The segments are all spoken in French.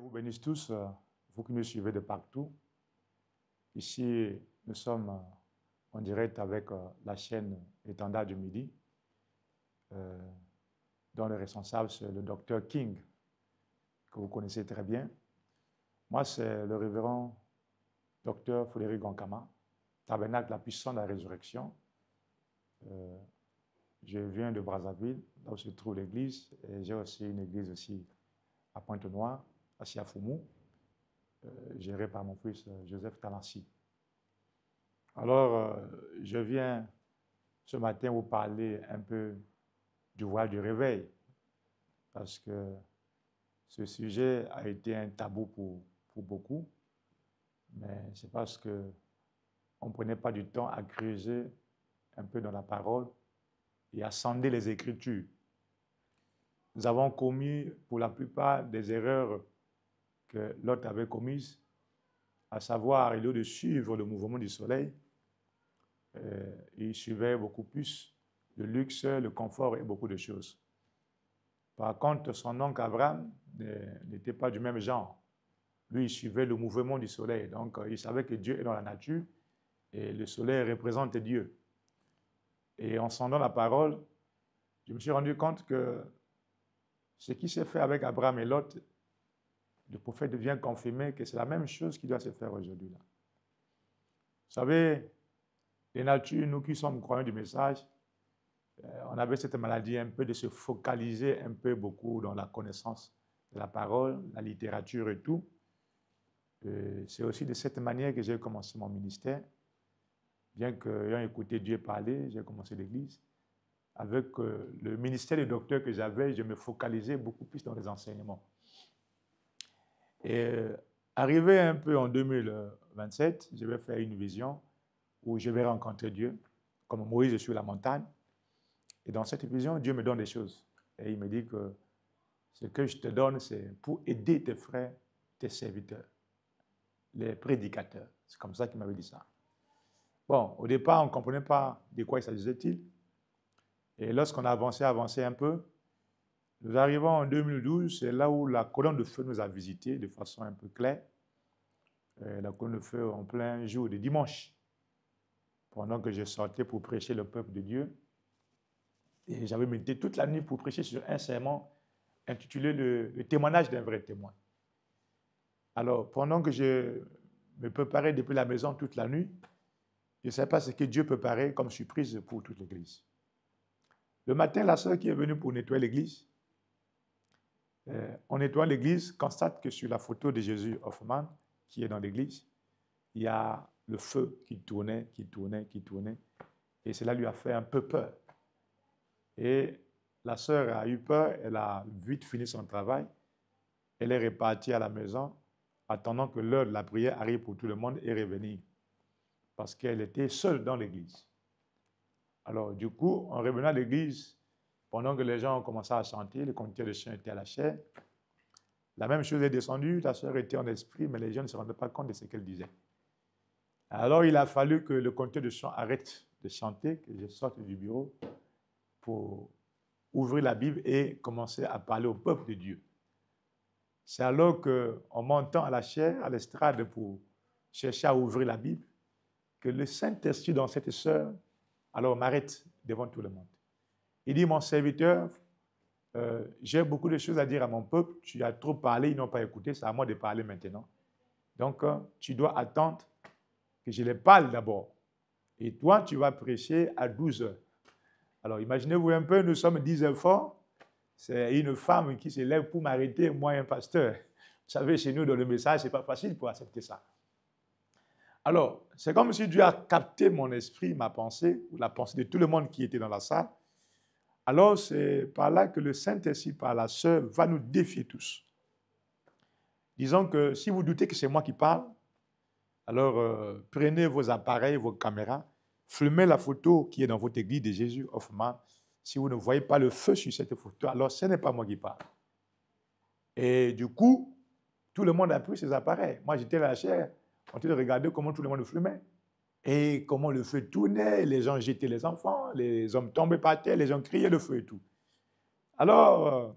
vous bénisse tous, vous qui nous suivez de partout. Ici, nous sommes en direct avec la chaîne Étendard du Midi, dont le responsable, c'est le docteur King, que vous connaissez très bien. Moi, c'est le révérend docteur Frédéric Gonkama, Tabernacle la puissance de la résurrection. Je viens de Brazzaville, là où se trouve l'église, et j'ai aussi une église aussi à Pointe-Noire, à Siafoumou, gérée par mon fils Joseph Talansi. Alors, je viens ce matin vous parler un peu du voile du réveil, parce que ce sujet a été un tabou pour beaucoup, mais c'est parce qu'on ne prenait pas du temps à creuser un peu dans la parole et à sonder les Écritures. Nous avons commis pour la plupart des erreurs que Lot avait commises, à savoir, au lieu de suivre le mouvement du soleil, il suivait beaucoup plus le luxe, le confort et beaucoup de choses. Par contre, son oncle Abraham n'était pas du même genre. Lui, il suivait le mouvement du soleil. Donc, il savait que Dieu est dans la nature et le soleil représente Dieu. Et en sondant la parole, je me suis rendu compte que ce qui s'est fait avec Abraham et Lot, le prophète vient confirmer que c'est la même chose qui doit se faire aujourd'hui. Vous savez, les natures, nous qui sommes croyants du message, on avait cette maladie un peu de se focaliser un peu beaucoup dans la connaissance de la parole, la littérature et tout. C'est aussi de cette manière que j'ai commencé mon ministère. Bien qu'ayant écouté Dieu parler, j'ai commencé l'église. Avec le ministère de docteur que j'avais, je me focalisais beaucoup plus dans les enseignements. Et arrivé un peu en 2027, je vais faire une vision où je vais rencontrer Dieu, comme Moïse sur la montagne. Et dans cette vision, Dieu me donne des choses. Et il me dit que ce que je te donne, c'est pour aider tes frères, tes serviteurs, les prédicateurs. C'est comme ça qu'il m'avait dit ça. Bon, au départ, on ne comprenait pas de quoi il s'agissait-il. Et lorsqu'on a avancé un peu, nous arrivons en 2012, c'est là où la colonne de feu nous a visités de façon un peu claire. La colonne de feu en plein jour de dimanche, pendant que je sortais pour prêcher le peuple de Dieu. Et j'avais médité toute la nuit pour prêcher sur un sermon intitulé le témoignage d'un vrai témoin. Alors, pendant que je me préparais depuis la maison toute la nuit, je ne savais pas ce que Dieu préparait comme surprise pour toute l'église. Le matin, la sœur qui est venue pour nettoyer l'église, on nettoie l'église, constate que sur la photo de Jésus Hoffman, qui est dans l'église, il y a le feu qui tournait, et cela lui a fait un peu peur. Et la sœur a eu peur, elle a vite fini son travail, elle est repartie à la maison, attendant que l'heure de la prière arrive pour tout le monde et revenir, parce qu'elle était seule dans l'église. Alors, du coup, en revenant à l'église, pendant que les gens ont commencé à chanter, le conducteur de chant était à la chair, la même chose est descendue, la sœur était en esprit, mais les gens ne se rendaient pas compte de ce qu'elle disait. Alors, il a fallu que le conducteur de chant arrête de chanter, que je sorte du bureau pour ouvrir la Bible et commencer à parler au peuple de Dieu. C'est alors qu'en montant à la chair, à l'estrade pour chercher à ouvrir la Bible, que le Saint-Esprit dans cette sœur, alors m'arrête devant tout le monde. Il dit, mon serviteur, j'ai beaucoup de choses à dire à mon peuple, tu as trop parlé, ils n'ont pas écouté, c'est à moi de parler maintenant. Donc, tu dois attendre que je les parle d'abord. Et toi, tu vas prêcher à 12 heures. Alors, imaginez-vous un peu, nous sommes 10 heures forts. C'est une femme qui se lève pour m'arrêter, moi, un pasteur. Vous savez, chez nous, dans le message, ce n'est pas facile pour accepter ça. Alors, c'est comme si Dieu a capté mon esprit, ma pensée, ou la pensée de tout le monde qui était dans la salle. Alors, c'est par là que le Saint-Esprit, par la sœur, va nous défier tous. Disons que si vous doutez que c'est moi qui parle, alors prenez vos appareils, vos caméras, filmez la photo qui est dans votre église de Jésus Hoffman. Si vous ne voyez pas le feu sur cette photo, alors ce n'est pas moi qui parle. Et du coup, tout le monde a pris ses appareils. Moi, j'étais à la chair, on était de regarder comment tout le monde filmait. Et comment le feu tournait, les gens jetaient les enfants, les hommes tombaient par terre, les gens criaient le feu et tout. Alors,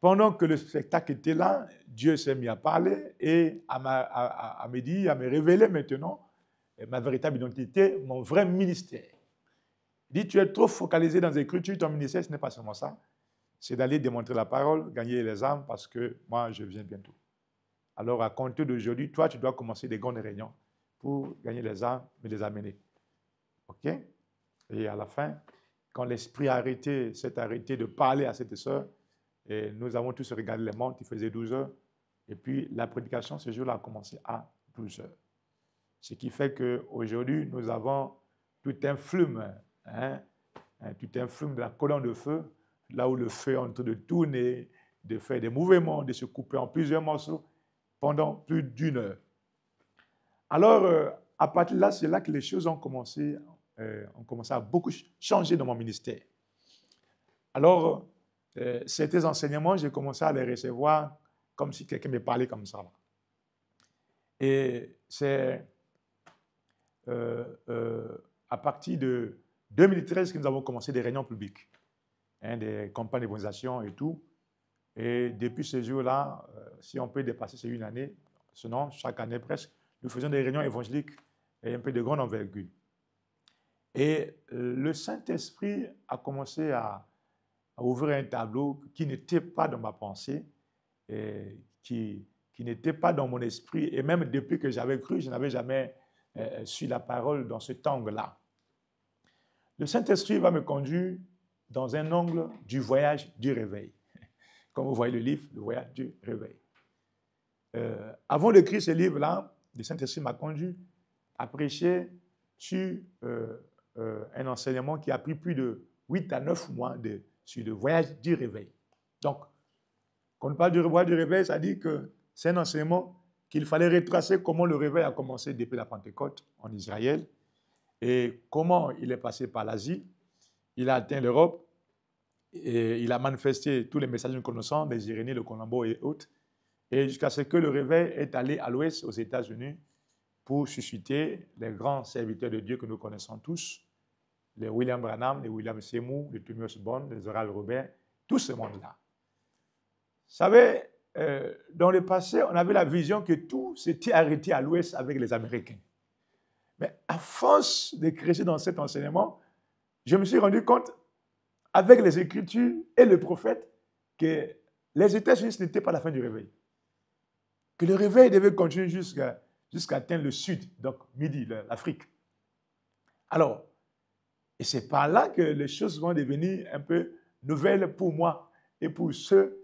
pendant que le spectacle était là, Dieu s'est mis à parler et à me dire, à me révéler maintenant ma véritable identité, mon vrai ministère. Il dit, tu es trop focalisé dans les Écritures, ton ministère, ce n'est pas seulement ça, c'est d'aller démontrer la parole, gagner les âmes, parce que moi, je viens bientôt. Alors, à compter d'aujourd'hui, toi, tu dois commencer des grandes réunions pour gagner les âmes et les amener. OK? Et à la fin, quand l'Esprit s'est arrêté de parler à cette sœur, et nous avons tous regardé les montres, il faisait 12 heures, et puis la prédication ce jour-là a commencé à 12 heures. Ce qui fait qu'aujourd'hui, nous avons tout un flume, tout un flume de la colonne de feu, là où le feu est en train de tourner, de faire des mouvements, de se couper en plusieurs morceaux pendant plus d'1 heure. Alors, à partir de là, c'est là que les choses ont commencé à beaucoup changer dans mon ministère. Alors, certains enseignements, j'ai commencé à les recevoir comme si quelqu'un me parlait comme ça. Et c'est à partir de 2013 que nous avons commencé des réunions publiques, des campagnes d'évangélisation et tout. Et depuis ce jour-là, si on peut dépasser ces 1 année, sinon, chaque année presque, nous faisons des réunions évangéliques et un peu de grande envergure. Et le Saint-Esprit a commencé à ouvrir un tableau qui n'était pas dans ma pensée, et qui n'était pas dans mon esprit. Et même depuis que j'avais cru, je n'avais jamais su la parole dans cet angle-là. Le Saint-Esprit va me conduire dans un angle du voyage du réveil. Comme vous voyez le livre, le voyage du réveil. Avant d'écrire ce livre-là, le Saint-Esprit m'a conduit à prêcher sur un enseignement qui a pris plus de 8 à 9 mois sur le voyage du réveil. Donc, quand on parle du voyage du réveil, ça dit que c'est un enseignement qu'il fallait retracer comment le réveil a commencé depuis la Pentecôte en Israël et comment il est passé par l'Asie, il a atteint l'Europe et il a manifesté tous les messages que nous connaissons, les Irénée, le Colombo et autres, et jusqu'à ce que le réveil est allé à l'ouest, aux États-Unis, pour susciter les grands serviteurs de Dieu que nous connaissons tous, les William Branham, les William Seymour, les Tony Osborne, les Oral Roberts, tout ce monde-là. Vous savez, dans le passé, on avait la vision que tout s'était arrêté à l'ouest avec les Américains. Mais à force de creuser dans cet enseignement, je me suis rendu compte, avec les Écritures et le prophète, que les États-Unis, ce n'était pas la fin du réveil. Que le réveil devait continuer jusqu'à atteindre le sud, donc midi, l'Afrique. Alors, et c'est par là que les choses vont devenir un peu nouvelles pour moi et pour ceux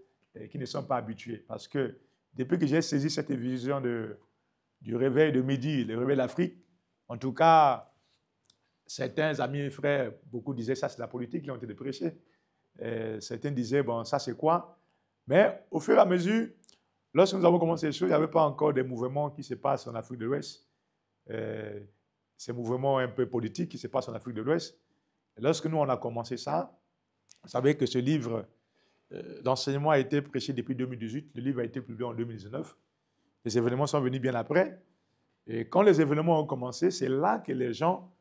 qui ne sont pas habitués. Parce que depuis que j'ai saisi cette vision du réveil de midi, le réveil de l'Afrique, en tout cas, certains amis et frères, beaucoup disaient ça c'est la politique qui ont été prêchés. Certains disaient, bon, ça c'est quoi? Mais au fur et à mesure, lorsque nous avons commencé les choses, il n'y avait pas encore des mouvements qui se passent en Afrique de l'Ouest. Ces mouvements un peu politiques qui se passent en Afrique de l'Ouest. Lorsque nous, on a commencé ça, vous savez que ce livre d'enseignement a été prêché depuis 2018. Le livre a été publié en 2019. Les événements sont venus bien après. Et quand les événements ont commencé, c'est là que les gens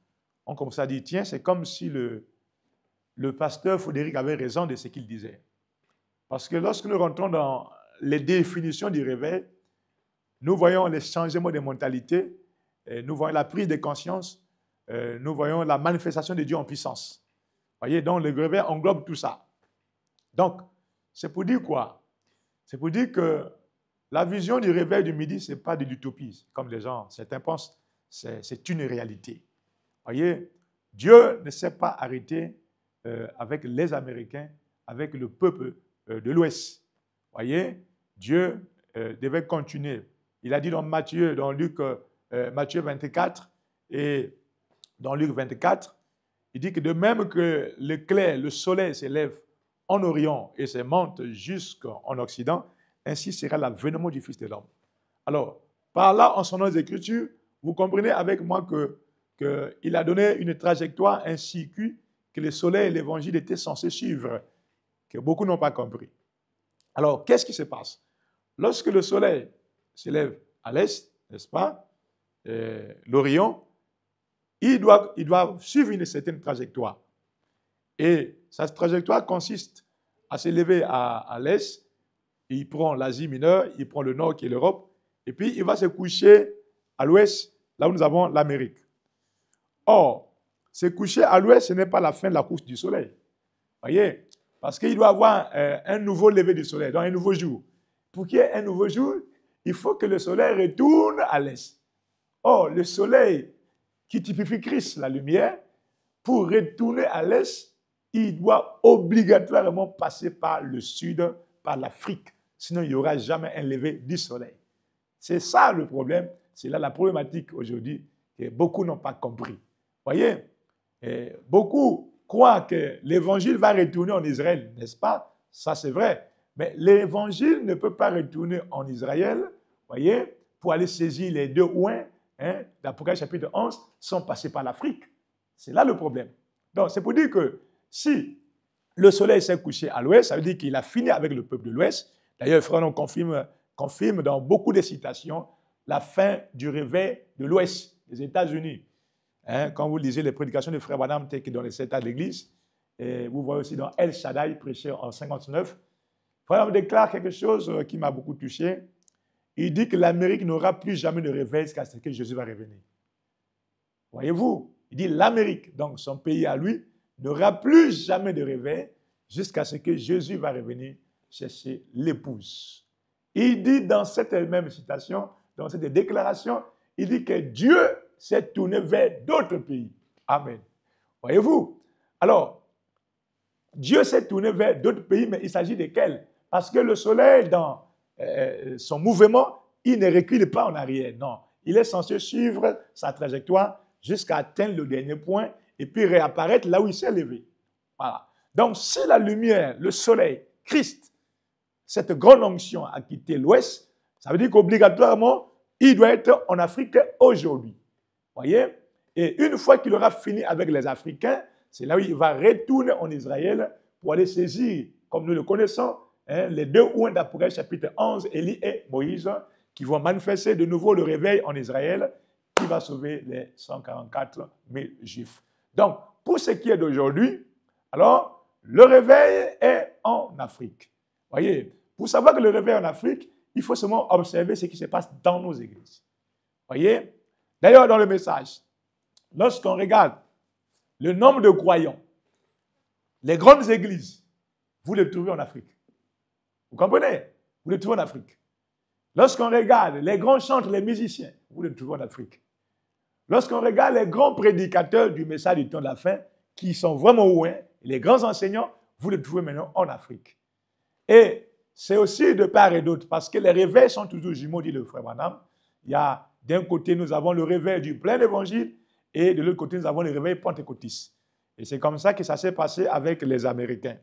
ont commencé à dire, tiens, c'est comme si le pasteur Frédéric avait raison de ce qu'il disait. Parce que lorsque nous rentrons dans les définitions du réveil, nous voyons les changements de mentalité, nous voyons la prise de conscience, nous voyons la manifestation de Dieu en puissance. Vous voyez, donc le réveil englobe tout ça. Donc, c'est pour dire quoi? C'est pour dire que la vision du réveil du midi, ce n'est pas de l'utopie, comme les gens, certains pensent, c'est une réalité. Vous voyez, Dieu ne s'est pas arrêté avec les Américains, avec le peuple de l'Ouest. Vous voyez, Dieu devait continuer. Il a dit dans Matthieu 24 et dans Luc 24, il dit que de même que l'éclair, le soleil s'élève en Orient et se monte jusqu'en Occident, ainsi sera l'avènement du Fils de l'homme. Alors, par là, en son nom des Écritures, vous comprenez avec moi qu'il a donné une trajectoire, un circuit que le soleil et l'évangile étaient censés suivre, que beaucoup n'ont pas compris. Alors, qu'est-ce qui se passe? Lorsque le soleil s'élève à l'est, n'est-ce pas, l'Orient, il doit suivre une certaine trajectoire. Et cette trajectoire consiste à s'élever à l'est il prend l'Asie mineure, il prend le nord qui est l'Europe, et puis il va se coucher à l'ouest, là où nous avons l'Amérique. Or, se coucher à l'ouest, ce n'est pas la fin de la course du soleil. Voyez? Parce qu'il doit y avoir un nouveau lever du soleil, donc un nouveau jour. Pour qu'il y ait un nouveau jour, il faut que le soleil retourne à l'est. Or, le soleil qui typifie Christ, la lumière, pour retourner à l'est, il doit obligatoirement passer par le sud, par l'Afrique. Sinon, il n'y aura jamais un lever du soleil. C'est ça le problème. C'est là la problématique aujourd'hui que beaucoup n'ont pas compris. Voyez? Et beaucoup croient que l'évangile va retourner en Israël, n'est-ce pas? Ça, c'est vrai. Mais l'évangile ne peut pas retourner en Israël, voyez, pour aller saisir les deux ouins d'Apocalypse chapitre 11, sans passer par l'Afrique. C'est là le problème. Donc, c'est pour dire que si le soleil s'est couché à l'ouest, ça veut dire qu'il a fini avec le peuple de l'ouest. D'ailleurs, frère, on confirme dans beaucoup de citations la fin du réveil de l'ouest des États-Unis. Quand vous lisez les prédications de frère Branham dans les 7 ans de l'Église, et vous voyez aussi dans El Shaddai, prêché en 59, frère Branham déclare quelque chose qui m'a beaucoup touché. Il dit que l'Amérique n'aura plus jamais de réveil jusqu'à ce que Jésus va revenir. Voyez-vous, il dit l'Amérique, donc son pays à lui, n'aura plus jamais de réveil jusqu'à ce que Jésus va revenir chercher l'épouse. Il dit dans cette même citation, dans cette déclaration, il dit que Dieu s'est tourné vers d'autres pays. Amen. Voyez-vous? Alors, Dieu s'est tourné vers d'autres pays, mais il s'agit de quels? Parce que le soleil, dans son mouvement, il ne recule pas en arrière. Non, il est censé suivre sa trajectoire jusqu'à atteindre le dernier point et puis réapparaître là où il s'est levé. Voilà. Donc, si la lumière, le soleil, Christ, cette grande onction a quitté l'Ouest, ça veut dire qu'obligatoirement, il doit être en Afrique aujourd'hui. Voyez? Et une fois qu'il aura fini avec les Africains, c'est là où il va retourner en Israël pour aller saisir, comme nous le connaissons, les deux ouins d'Apocalypse chapitre 11, Élie et Moïse, qui vont manifester de nouveau le réveil en Israël, qui va sauver les 144 000 Juifs. Donc, pour ce qui est d'aujourd'hui, alors, le réveil est en Afrique. Voyez, pour savoir que le réveil est en Afrique, il faut seulement observer ce qui se passe dans nos églises. Voyez? D'ailleurs, dans le message, lorsqu'on regarde le nombre de croyants, les grandes églises, vous les trouvez en Afrique. Vous comprenez? Vous les trouvez en Afrique. Lorsqu'on regarde les grands chantres, les musiciens, vous les trouvez en Afrique. Lorsqu'on regarde les grands prédicateurs du message du temps de la fin, qui sont vraiment loin, les grands enseignants, vous les trouvez maintenant en Afrique. Et c'est aussi de part et d'autre, parce que les réveils sont toujours jumeaux, dit le frère Branham. Il y a d'un côté, nous avons le réveil du plein évangile, et de l'autre côté, nous avons le réveil pentecôtiste. Et c'est comme ça que ça s'est passé avec les Américains.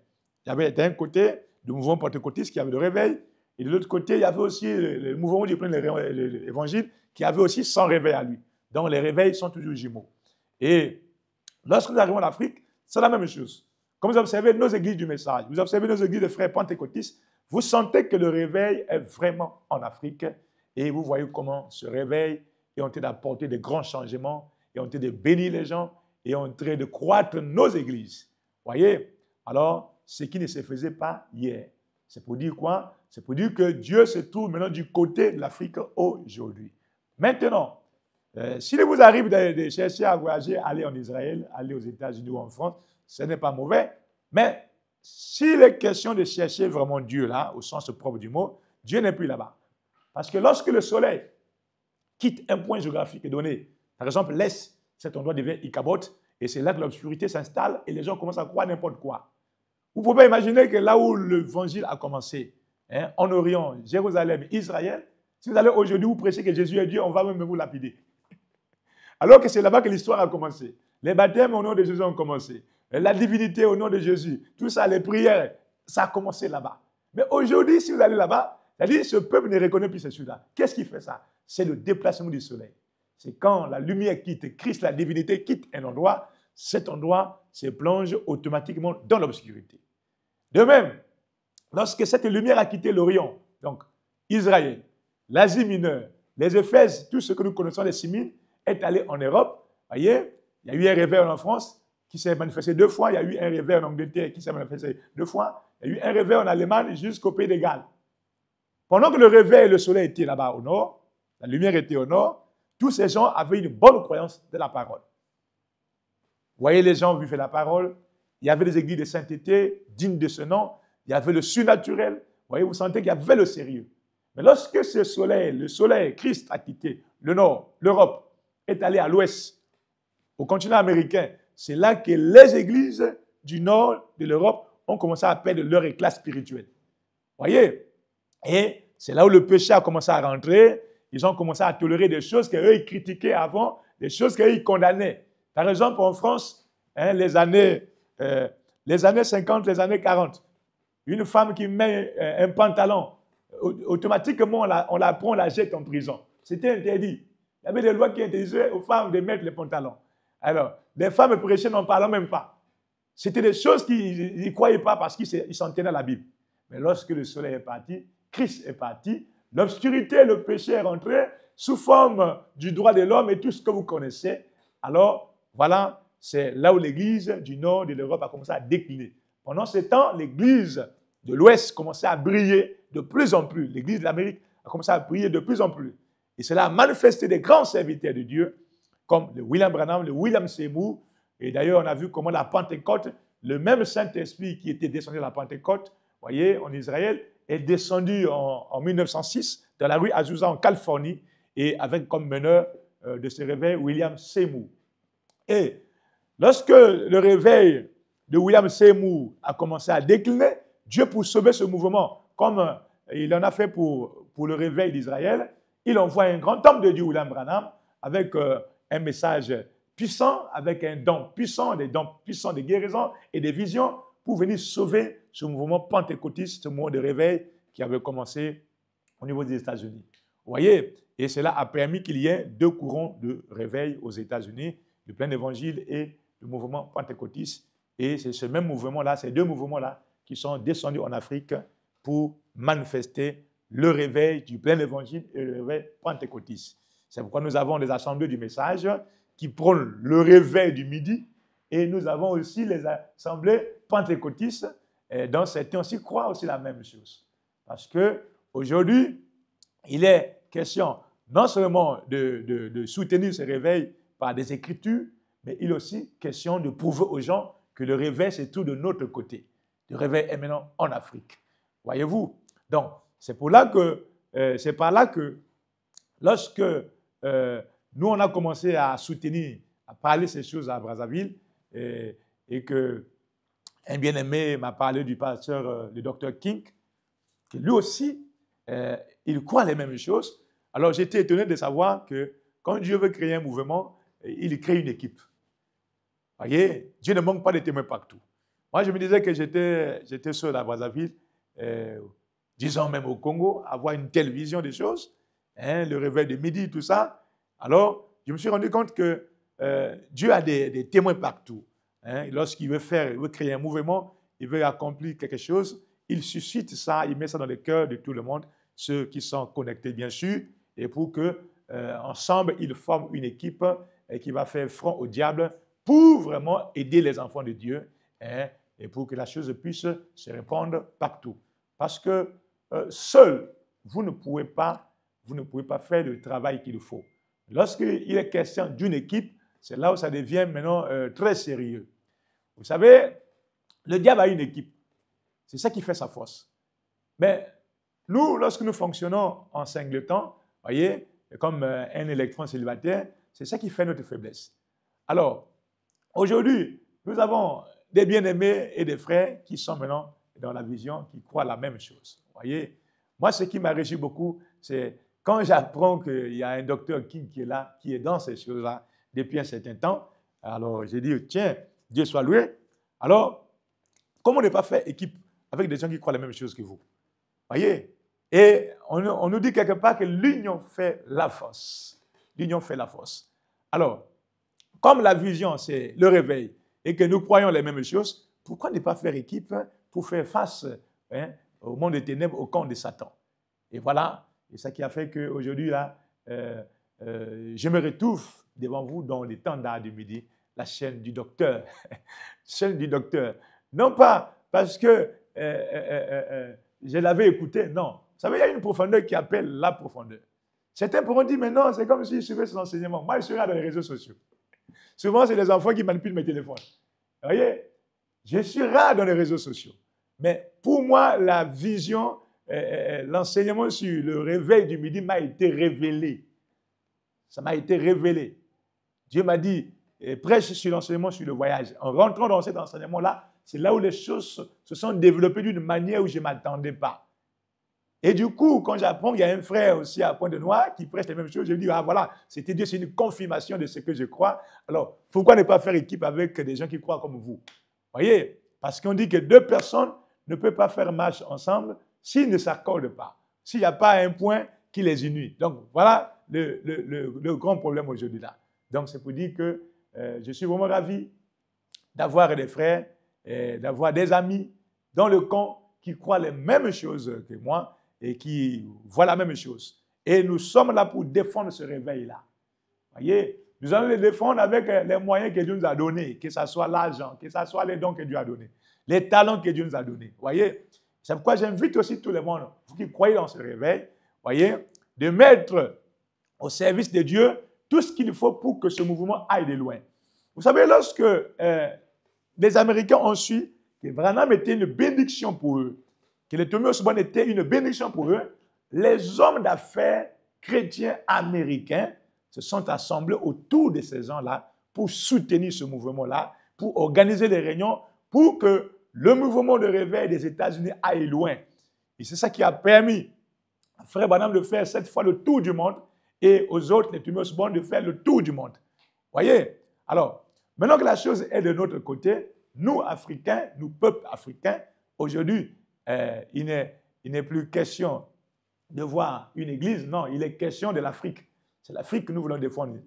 Il y avait d'un côté le mouvement pentecôtiste qui avait le réveil, et de l'autre côté, il y avait aussi le mouvement du plein évangile qui avait aussi son réveil à lui. Donc les réveils sont toujours jumeaux. Et lorsque nous arrivons en Afrique, c'est la même chose. Comme vous observez nos églises du message, vous observez nos églises de frères pentecôtistes, vous sentez que le réveil est vraiment en Afrique et vous voyez comment ce réveil est en train d'apporter de grands changements, est en train de bénir les gens, est en train de croître nos églises. Voyez? Alors, ce qui ne se faisait pas hier. C'est pour dire quoi? C'est pour dire que Dieu se trouve maintenant du côté de l'Afrique aujourd'hui. Maintenant, s'il vous arrive de chercher à voyager, aller en Israël, aller aux États-Unis ou en France, ce n'est pas mauvais. Mais s'il est question de chercher vraiment Dieu là, au sens propre du mot, Dieu n'est plus là-bas. Parce que lorsque le soleil quitte un point géographique donné, par exemple l'Est, cet endroit devient Ichabod, et c'est là que l'obscurité s'installe et les gens commencent à croire n'importe quoi. Vous pouvez imaginer que là où l'évangile a commencé, en Orient, Jérusalem, Israël, si vous allez aujourd'hui vous prêcher que Jésus est Dieu, on va même vous lapider. Alors que c'est là-bas que l'histoire a commencé. Les baptêmes au nom de Jésus ont commencé. La divinité au nom de Jésus. Tout ça, les prières, ça a commencé là-bas. Mais aujourd'hui, si vous allez là-bas, c'est-à-dire ce peuple ne reconnaît plus celui-là. Qu'est-ce qui fait ça? C'est le déplacement du soleil. C'est quand la lumière quitte, Christ, la divinité quitte un endroit, cet endroit se plonge automatiquement dans l'obscurité. De même, lorsque cette lumière a quitté l'Orient, donc Israël, l'Asie mineure, les Éphèses, tout ce que nous connaissons des Simines, est allé en Europe. Voyez, il y a eu un réveil en France qui s'est manifesté 2 fois. Il y a eu un réveil en Angleterre qui s'est manifesté 2 fois. Il y a eu un réveil en Allemagne jusqu'au pays de Galles. Pendant que le réveil et le soleil étaient là-bas au nord, la lumière était au nord, tous ces gens avaient une bonne croyance de la parole. Vous voyez les gens vivaient la parole, il y avait des églises de sainteté dignes de ce nom, il y avait le surnaturel, vous voyez, vous sentez qu'il y avait le sérieux. Mais lorsque le soleil, Christ a quitté le nord, l'Europe, est allé à l'ouest, au continent américain, c'est là que les églises du nord de l'Europe ont commencé à perdre leur éclat spirituel. Vous voyez? Et c'est là où le péché a commencé à rentrer. Ils ont commencé à tolérer des choses qu'eux, ils critiquaient avant, des choses qu'eux, ils condamnaient. Par exemple, en France, les années 50, les années 40, une femme qui met un pantalon, automatiquement, on la prend, on la jette en prison. C'était interdit. Il y avait des lois qui interdisaient aux femmes de mettre les pantalons. Alors, les femmes prêchaient n'en parlant même pas. C'était des choses qu'ils ne croyaient pas parce qu'ils s'en tenaient à la Bible. Mais lorsque le soleil est parti, Christ est parti, l'obscurité, le péché est rentré sous forme du droit de l'homme et tout ce que vous connaissez. Alors, voilà, c'est là où l'église du nord de l'Europe a commencé à décliner. Pendant ce temps, l'église de l'ouest commençait à briller de plus en plus. L'église de l'Amérique a commencé à briller de plus en plus. Et cela a manifesté des grands serviteurs de Dieu, comme le William Branham, le William Seymour. Et d'ailleurs, on a vu comment la Pentecôte, le même Saint-Esprit qui était descendu à la Pentecôte, voyez, en Israël, est descendu en 1906 dans la rue Azusa en Californie et avec comme meneur de ce réveil William Seymour. Et lorsque le réveil de William Seymour a commencé à décliner, Dieu, pour sauver ce mouvement, comme il en a fait pour le réveil d'Israël, il envoie un grand homme de Dieu, William Branham, avec un message puissant, avec un don puissant, des dons puissants de guérison et des visions pour venir sauver ce mouvement pentecôtiste, ce mouvement de réveil qui avait commencé au niveau des États-Unis. Vous voyez, et cela a permis qu'il y ait deux courants de réveil aux États-Unis, le plein évangile et le mouvement pentecôtiste. Et c'est ce même mouvement-là, ces deux mouvements-là, qui sont descendus en Afrique pour manifester le réveil du plein évangile et le réveil pentecôtiste. C'est pourquoi nous avons les assemblées du message qui prônent le réveil du midi et nous avons aussi les assemblées pentecôtistes dont certains aussi croient aussi la même chose. Parce qu'aujourd'hui, il est question non seulement de soutenir ce réveil par des écritures, mais il est aussi question de prouver aux gens que le réveil, c'est tout de notre côté. Le réveil est maintenant en Afrique. Voyez-vous? Donc, c'est par là que lorsque nous, on a commencé à soutenir, à parler ces choses à Brazzaville, et que un bien-aimé m'a parlé du pasteur, le docteur King, que lui aussi, il croit les mêmes choses. Alors, j'étais étonné de savoir que quand Dieu veut créer un mouvement, il crée une équipe. Vous voyez, Dieu ne manque pas de témoins partout. Moi, je me disais que j'étais seul à Brazzaville, disons même au Congo, avoir une telle vision des choses, le réveil de midi, tout ça. Alors, je me suis rendu compte que Dieu a des témoins partout. Lorsqu'il veut créer un mouvement, il veut accomplir quelque chose, il suscite ça, il met ça dans le cœur de tout le monde, ceux qui sont connectés, bien sûr, et pour que ensemble, ils forment une équipe qui va faire front au diable pour vraiment aider les enfants de Dieu et pour que la chose puisse se répandre partout. Parce que seul, vous ne pouvez pas faire le travail qu'il faut. Lorsqu'il est question d'une équipe, c'est là où ça devient maintenant très sérieux. Vous savez, le diable a une équipe. C'est ça qui fait sa force. Mais nous, lorsque nous fonctionnons en singleton, voyez, comme un électron célibataire, c'est ça qui fait notre faiblesse. Alors, aujourd'hui, nous avons des bien-aimés et des frères qui sont maintenant dans la vision, qui croient la même chose. Voyez, moi, ce qui m'a réjoui beaucoup, c'est quand j'apprends qu'il y a un docteur King qui est là, qui est dans ces choses-là depuis un certain temps. Alors, j'ai dit, tiens, Dieu soit loué. Alors, comment ne pas faire équipe avec des gens qui croient la même chose que vous? Voyez? Et on nous dit quelque part que l'union fait la force. L'union fait la force. Alors, comme la vision, c'est le réveil, et que nous croyons les mêmes choses, pourquoi ne pas faire équipe pour faire face au monde des ténèbres, au camp de Satan? Et voilà, c'est ça qui a fait qu'aujourd'hui, là, je me retrouve devant vous dans les temps d'art du midi, la chaîne du docteur. Chaîne du docteur. Non pas parce que je l'avais écouté, non. Vous savez, il y a une profondeur qui appelle la profondeur. Certains pourront dire, mais non, c'est comme si je suivais ces enseignements. Moi, je suis là dans les réseaux sociaux. Souvent, c'est les enfants qui manipulent mes téléphones. Vous voyez, je suis rare dans les réseaux sociaux. Mais pour moi, la vision, l'enseignement sur le réveil du midi m'a été révélé. Ça m'a été révélé. Dieu m'a dit, prêche sur l'enseignement sur le voyage. En rentrant dans cet enseignement-là, c'est là où les choses se sont développées d'une manière où je ne m'attendais pas. Et du coup, quand j'apprends qu'il y a un frère aussi à Pointe-Noire qui prêche les mêmes choses, je me dis, ah voilà, c'était Dieu, c'est une confirmation de ce que je crois. Alors, pourquoi ne pas faire équipe avec des gens qui croient comme vous? Voyez, parce qu'on dit que deux personnes ne peuvent pas faire marche ensemble s'ils ne s'accordent pas, s'il n'y a pas un point qui les unit. Donc, voilà le grand problème aujourd'hui là. Donc, c'est pour dire que je suis vraiment ravi d'avoir des frères, d'avoir des amis dans le camp qui croient les mêmes choses que moi et qui voient la même chose. Et nous sommes là pour défendre ce réveil-là. Voyez, nous allons le défendre avec les moyens que Dieu nous a donnés, que ce soit l'argent, que ce soit les dons que Dieu a donnés, les talents que Dieu nous a donnés. Voyez, c'est pourquoi j'invite aussi tout le monde, vous qui croyez dans ce réveil, voyez, de mettre au service de Dieu tout ce qu'il faut pour que ce mouvement aille de loin. Vous savez, lorsque les Américains ont su que Branham était une bénédiction pour eux, que le Thomas Osborne était une bénédiction pour eux, les hommes d'affaires chrétiens américains se sont assemblés autour de ces gens-là pour soutenir ce mouvement-là, pour organiser des réunions, pour que le mouvement de réveil des États-Unis aille loin. Et c'est ça qui a permis à Frère Branham de faire cette fois le tour du monde et aux autres, les Thomas Osborne, de faire le tour du monde. Voyez? Alors, maintenant que la chose est de notre côté, nous, Africains, nous, peuples africains, aujourd'hui, il n'est plus question de voir une église, non, il est question de l'Afrique. C'est l'Afrique que nous voulons défendre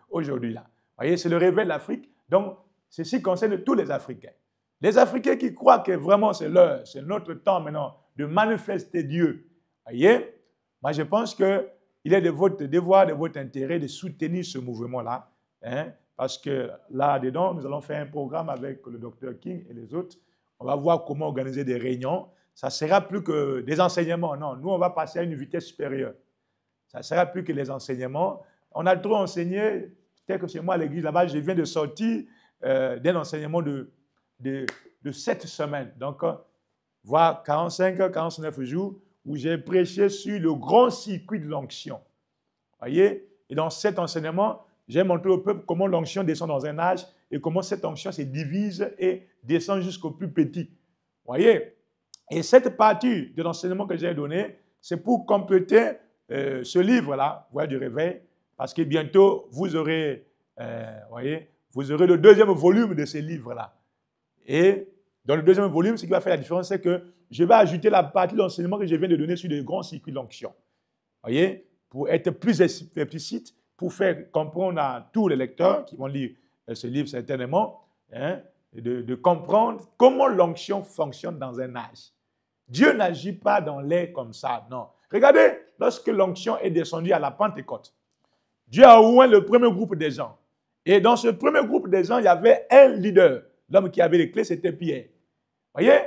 aujourd'hui. Là. Voyez, c'est le réveil de l'Afrique. Donc, ceci concerne tous les Africains. Les Africains qui croient que vraiment c'est l'heure, c'est notre temps maintenant de manifester Dieu. Voyez, moi je pense qu'il est de votre devoir, de votre intérêt de soutenir ce mouvement-là. Hein, parce que là-dedans, nous allons faire un programme avec le Dr King et les autres. On va voir comment organiser des réunions. Ça ne sera plus que des enseignements. Non, nous, on va passer à une vitesse supérieure. Ça ne sera plus que les enseignements. On a trop enseigné. Peut-être que chez moi, à l'église, là-bas, je viens de sortir d'un enseignement de 7 semaines. Donc, voire 45, 49 jours, où j'ai prêché sur le grand circuit de l'onction. Voyez? Et dans cet enseignement, j'ai montré au peuple comment l'onction descend dans un âge et comment cette onction se divise et descend jusqu'au plus petit. Voyez? Et cette partie de l'enseignement que j'ai donné, c'est pour compléter ce livre-là, voyez, du réveil, parce que bientôt, vous aurez le deuxième volume de ce livre-là. Et dans le deuxième volume, ce qui va faire la différence, c'est que je vais ajouter la partie de l'enseignement que je viens de donner sur le grand circuit d'onction. Voyez? Pour être plus explicite, pour faire comprendre à tous les lecteurs qui vont lire ce livre certainement, hein, de comprendre comment l'onction fonctionne dans un âge. Dieu n'agit pas dans l'air comme ça, non. Regardez, lorsque l'onction est descendue à la Pentecôte, Dieu a oint le premier groupe des gens. Et dans ce premier groupe des gens, il y avait un leader. L'homme qui avait les clés, c'était Pierre. Voyez?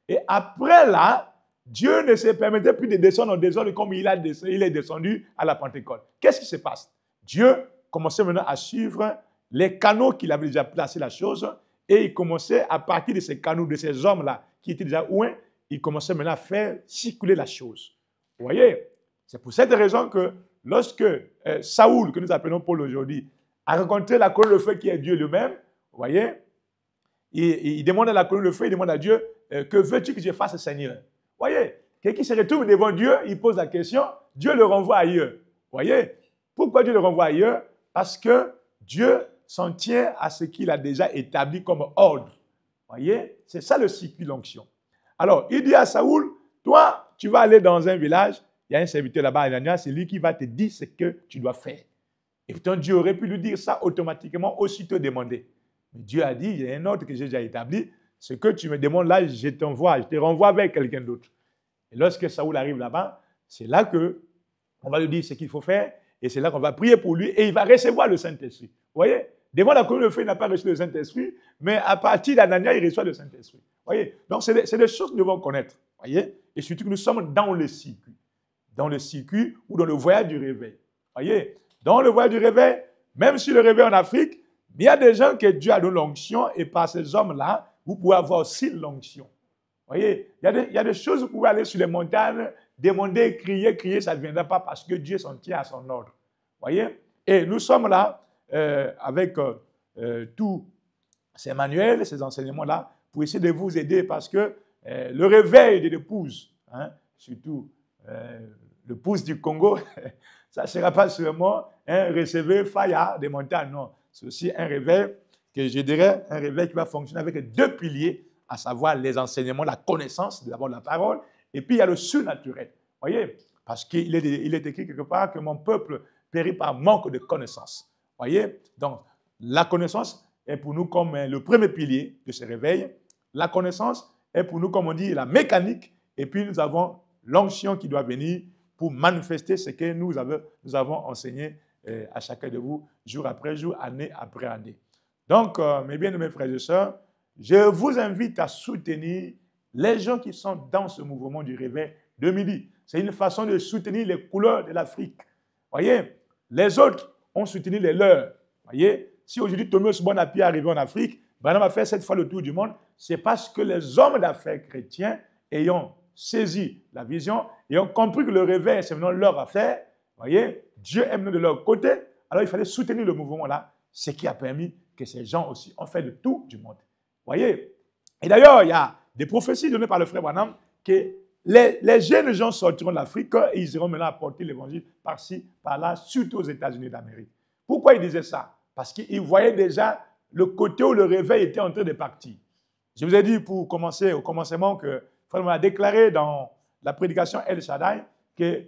Et après là, Dieu ne se permettait plus de descendre en désordre comme il est descendu à la Pentecôte. Qu'est-ce qui se passe? Dieu commençait maintenant à suivre les canaux qu'il avait déjà placés la chose et il commençait à partir de ces canaux, de ces hommes-là qui étaient déjà oints, il commençait maintenant à faire circuler la chose. Vous voyez? C'est pour cette raison que lorsque Saoul, que nous appelons Paul aujourd'hui, a rencontré la colonne de feu qui est Dieu lui-même, vous voyez, il demande à la colonne de feu, il demande à Dieu, que veux-tu que je fasse, Seigneur? Vous voyez, quelqu'un qui se retrouve devant Dieu, il pose la question, Dieu le renvoie ailleurs. Vous voyez? Pourquoi Dieu le renvoie ailleurs? Parce que Dieu s'en tient à ce qu'il a déjà établi comme ordre. Vous voyez? C'est ça le circuit d'onction. Alors, il dit à Saoul, toi, tu vas aller dans un village, il y a un serviteur là-bas, Ananias, c'est lui qui va te dire ce que tu dois faire. Et pourtant, Dieu aurait pu lui dire ça automatiquement, aussitôt demandé. Mais Dieu a dit, il y a un ordre que j'ai déjà établi, ce que tu me demandes là, je t'envoie, je te renvoie vers quelqu'un d'autre. Et lorsque Saoul arrive là-bas, c'est là qu'on va lui dire ce qu'il faut faire, et c'est là qu'on va prier pour lui, et il va recevoir le Saint-Esprit. Vous voyez? Devant la colonne de feu, il n'a pas reçu le Saint-Esprit, mais à partir d'Anania, il reçoit le Saint-Esprit. Vous voyez? Donc, c'est des choses que nous devons connaître. Voyez? Et surtout que nous sommes dans le circuit. Dans le circuit ou dans le voyage du réveil. Voyez? Dans le voyage du réveil, même si le réveil en Afrique, il y a des gens que Dieu a donné l'onction et par ces hommes-là, vous pouvez avoir aussi l'onction. Voyez? Il y a des choses, vous pouvez aller sur les montagnes, demander, crier, ça ne viendra pas parce que Dieu s'en tient à son ordre. Voyez? Et nous sommes là avec tous ces manuels, ces enseignements-là, pour essayer de vous aider parce que le réveil de l'épouse, hein, surtout l'épouse du Congo, ça ne sera pas seulement un réveil faya des montagnes, non. C'est aussi un réveil que je dirais, un réveil qui va fonctionner avec deux piliers, à savoir les enseignements, la connaissance, d'abord la parole, et puis il y a le surnaturel. Voyez, parce qu'il est écrit quelque part que mon peuple périt par manque de connaissance. Voyez, donc la connaissance est pour nous comme le premier pilier de ce réveil. La connaissance est pour nous, comme on dit, la mécanique, et puis nous avons l'onction qui doit venir pour manifester ce que nous avons enseigné à chacun de vous, jour après jour, année après année. Donc, mes bien-aimés frères et sœurs, je vous invite à soutenir les gens qui sont dans ce mouvement du réveil de midi. C'est une façon de soutenir les couleurs de l'Afrique. Voyez, les autres ont soutenu les leurs. Voyez, si aujourd'hui Thomas Bonapi est arrivé en Afrique, Branham a fait cette fois le tour du monde, c'est parce que les hommes d'affaires chrétiens ayant saisi la vision et ont compris que le réveil, c'est maintenant leur affaire. Voyez, Dieu est venu de leur côté, alors il fallait soutenir le mouvement-là, ce qui a permis que ces gens aussi ont fait le tour du monde. Voyez, et d'ailleurs, il y a des prophéties données par le frère Branham que les jeunes gens sortiront de l'Afrique et ils iront maintenant apporter l'évangile par-ci, par-là, surtout aux États-Unis d'Amérique. Pourquoi il disait ça? Parce qu'il voyait déjà le côté où le réveil était en train de partir. Je vous ai dit pour commencer, au commencement, que Frère a déclaré dans la prédication El Shaddai que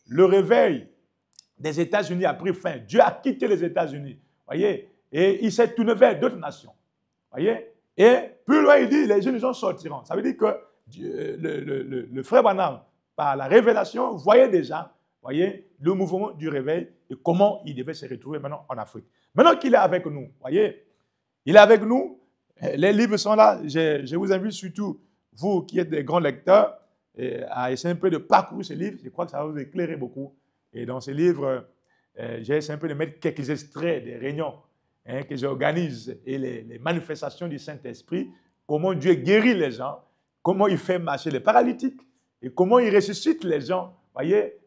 le réveil des États-Unis a pris fin. Dieu a quitté les États-Unis, voyez, et il s'est tourné vers d'autres nations, voyez. Et plus loin, il dit, les jeunes gens sortiront. Ça veut dire que le frère Branham, par la révélation, voyait déjà, voyez, le mouvement du réveil et comment il devait se retrouver maintenant en Afrique. Maintenant qu'il est avec nous, voyez, il est avec nous, les livres sont là, je vous invite surtout, vous qui êtes des grands lecteurs, à essayer un peu de parcourir ces livres, je crois que ça va vous éclairer beaucoup. Et dans ces livres, j'ai essayé un peu de mettre quelques extraits des réunions que j'organise et les manifestations du Saint-Esprit, comment Dieu guérit les gens, comment il fait marcher les paralytiques et comment il ressuscite les gens, voyez,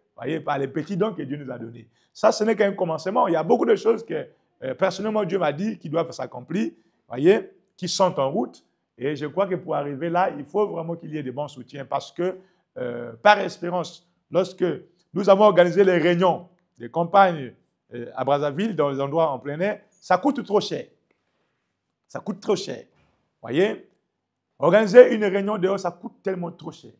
par les petits dons que Dieu nous a donnés. Ça, ce n'est qu'un commencement. Il y a beaucoup de choses que, personnellement, Dieu m'a dit qui doivent s'accomplir, voyez, qui sont en route. Et je crois que pour arriver là, il faut vraiment qu'il y ait des bons soutiens parce que, par expérience, lorsque nous avons organisé les réunions des campagnes à Brazzaville, dans les endroits en plein air, ça coûte trop cher. Ça coûte trop cher. Voyez, organiser une réunion dehors, ça coûte tellement trop cher.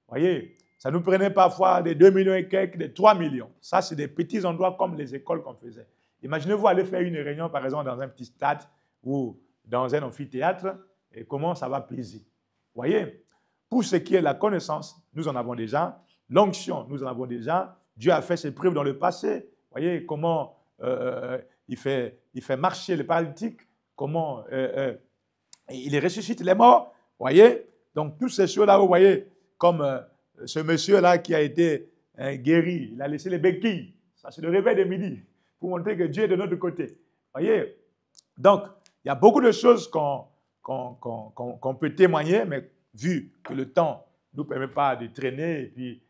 Voyez, ça nous prenait parfois des 2 millions et quelques, des 3 millions. Ça, c'est des petits endroits comme les écoles qu'on faisait. Imaginez-vous aller faire une réunion, par exemple, dans un petit stade ou dans un amphithéâtre, et comment ça va plaisir. Voyez, pour ce qui est de la connaissance, nous en avons déjà. L'onction, nous en avons déjà. Dieu a fait ses preuves dans le passé. Voyez comment il fait marcher les paralytiques, comment il ressuscite les morts. Voyez, donc toutes ces choses-là, vous voyez, comme ce monsieur-là qui a été guéri, il a laissé les béquilles. Ça, c'est le réveil de midi pour montrer que Dieu est de notre côté. Voyez, donc il y a beaucoup de choses qu'on peut témoigner, mais vu que le temps ne nous permet pas de traîner et puis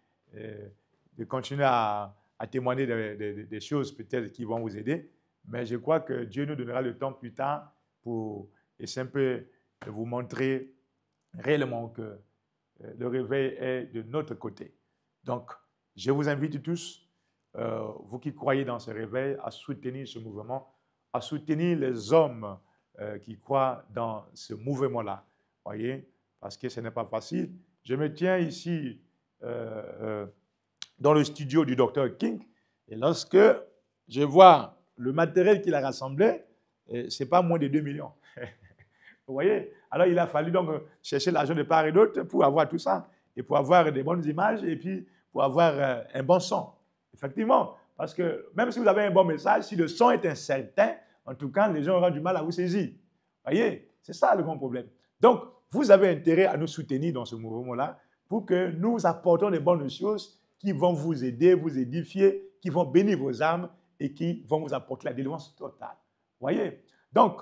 de continuer à témoigner des choses peut-être qui vont vous aider. Mais je crois que Dieu nous donnera le temps plus tard pour essayer un peu de vous montrer réellement que le réveil est de notre côté. Donc, je vous invite tous, vous qui croyez dans ce réveil, à soutenir ce mouvement, à soutenir les hommes qui croient dans ce mouvement-là. Voyez, parce que ce n'est pas facile. Je me tiens ici dans le studio du Dr. King, et lorsque je vois le matériel qu'il a rassemblé, ce n'est pas moins de 2 millions. Vous voyez? Alors, il a fallu donc chercher l'argent de part et d'autre pour avoir tout ça, et pour avoir des bonnes images, et puis pour avoir un bon son. Effectivement, parce que même si vous avez un bon message, si le son est incertain, en tout cas, les gens auront du mal à vous saisir. Vous voyez? C'est ça le grand problème. Donc, vous avez intérêt à nous soutenir dans ce mouvement-là pour que nous apportons les bonnes choses qui vont vous aider, vous édifier, qui vont bénir vos âmes et qui vont vous apporter la délivrance totale. Voyez? Donc,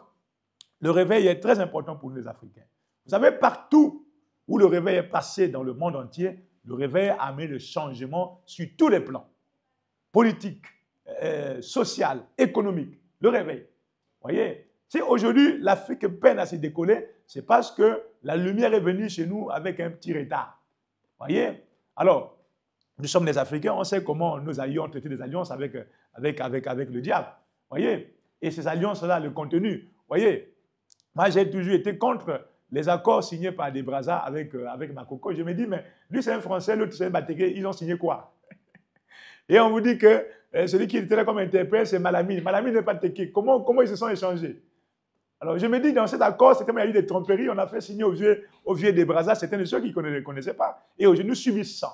le réveil est très important pour nous les Africains. Vous savez, partout où le réveil est passé dans le monde entier, le réveil a amené le changement sur tous les plans. Politique, social, économique. Le réveil. Voyez? Si aujourd'hui l'Afrique peine à se décoller, c'est parce que la lumière est venue chez nous avec un petit retard. Voyez? Alors, nous sommes des Africains, on sait comment nos alliés ont traité des alliances avec le diable. Voyez? Et ces alliances-là, le contenu. Voyez? Moi, j'ai toujours été contre les accords signés par des Brazza avec Makoko. Je me dis, mais lui, c'est un Français, l'autre, c'est un Batégué. Ils ont signé quoi? Et on vous dit que celui qui était là comme interprète, c'est Malamine. Malamine n'est pas Téké. Comment ils se sont échangés? Alors, je me dis, dans cet accord, c'était il y a eu des tromperies, on a fait signer aux vieux des Brazza, certaines choses qu'ils ne connaissaient pas. Et aujourd'hui, nous subissons.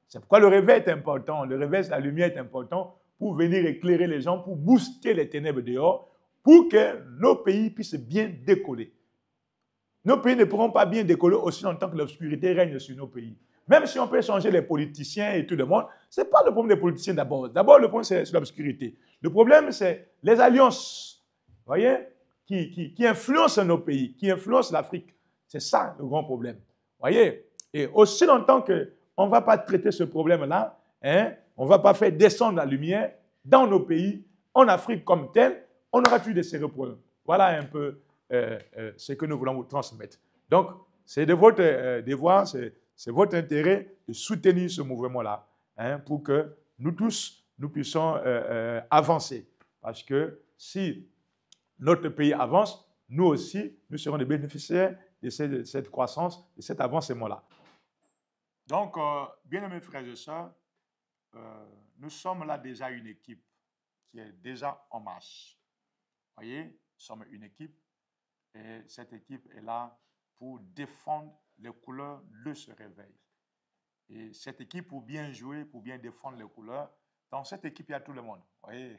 C'est pourquoi le réveil est important. Le réveil, la lumière est important pour venir éclairer les gens, pour booster les ténèbres dehors, pour que nos pays puissent bien décoller. Nos pays ne pourront pas bien décoller aussi longtemps que l'obscurité règne sur nos pays. Même si on peut changer les politiciens et tout le monde, ce n'est pas le problème des politiciens d'abord. D'abord, le problème, c'est l'obscurité. Le problème, c'est les alliances, voyez, qui influencent nos pays, qui influencent l'Afrique. C'est ça le grand problème. Voyez? Et aussi longtemps qu'on ne va pas traiter ce problème-là, hein, on ne va pas faire descendre la lumière dans nos pays, en Afrique comme tel, on aura toujours des sérieux problèmes. Voilà un peu ce que nous voulons vous transmettre. Donc, c'est de votre devoir, c'est votre intérêt de soutenir ce mouvement-là, hein, pour que nous tous, nous puissions avancer. Parce que si notre pays avance, nous aussi, nous serons des bénéficiaires de cette croissance, de cet avancement-là. Donc, bien-aimés frères et sœurs, nous sommes là déjà une équipe qui est déjà en marche. Vous voyez, nous sommes une équipe et cette équipe est là pour défendre les couleurs de ce réveil. Et cette équipe, pour bien jouer, pour bien défendre les couleurs, dans cette équipe, il y a tout le monde. Vous voyez,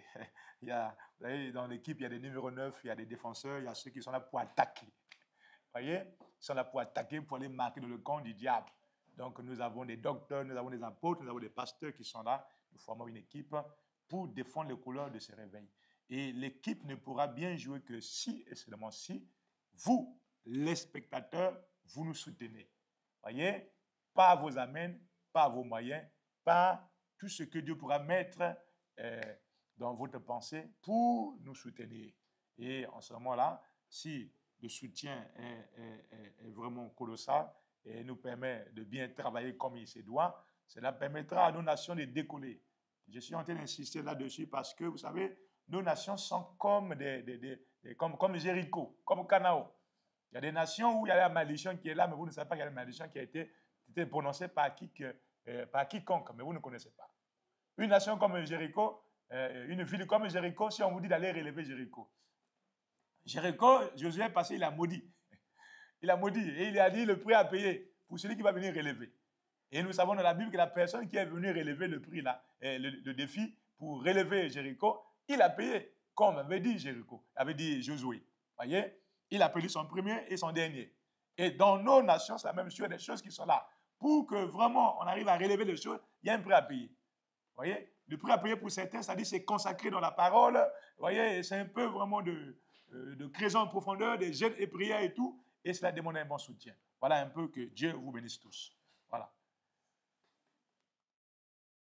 vous voyez, dans l'équipe, il y a des numéros 9, il y a des défenseurs, il y a ceux qui sont là pour attaquer. Vous voyez, ils sont là pour attaquer, pour aller marquer dans le camp du diable. Donc, nous avons des docteurs, nous avons des apôtres, nous avons des pasteurs qui sont là. Nous formons une équipe pour défendre les couleurs de ce réveil. Et l'équipe ne pourra bien jouer que si et seulement si vous, les spectateurs, vous nous soutenez. Voyez, pas vos amens, pas vos moyens, pas tout ce que Dieu pourra mettre dans votre pensée pour nous soutenir. Et en ce moment-là, si le soutien est vraiment colossal et nous permet de bien travailler comme il se doit, cela permettra à nos nations de décoller. Je suis en train d'insister là-dessus parce que, vous savez, nos nations sont comme comme Jéricho, comme Canaan. Il y a des nations où il y a la malédiction qui est là, mais vous ne savez pas qu'il y a la malédiction qui a été prononcée par quiconque, mais vous ne connaissez pas. Une nation comme Jéricho, une ville comme Jéricho, si on vous dit d'aller relever Jéricho. Jéricho, Josué est passé, il a maudit. Il a maudit et il a dit le prix à payer pour celui qui va venir relever. Et nous savons dans la Bible que la personne qui est venue relever le prix là, le défi pour relever Jéricho, il a payé, comme avait dit Jéricho, avait dit Josué. Voyez, il a payé son premier et son dernier. Et dans nos nations, c'est la même chose, il y a des choses qui sont là. Pour que vraiment on arrive à relever les choses, il y a un prix à payer. Voyez, le prix à payer pour certains, c'est-à-dire c'est consacré dans la parole. Voyez, c'est un peu vraiment de création en profondeur, des jeûnes et prières et tout. Et cela demande un bon soutien. Voilà un peu, que Dieu vous bénisse tous.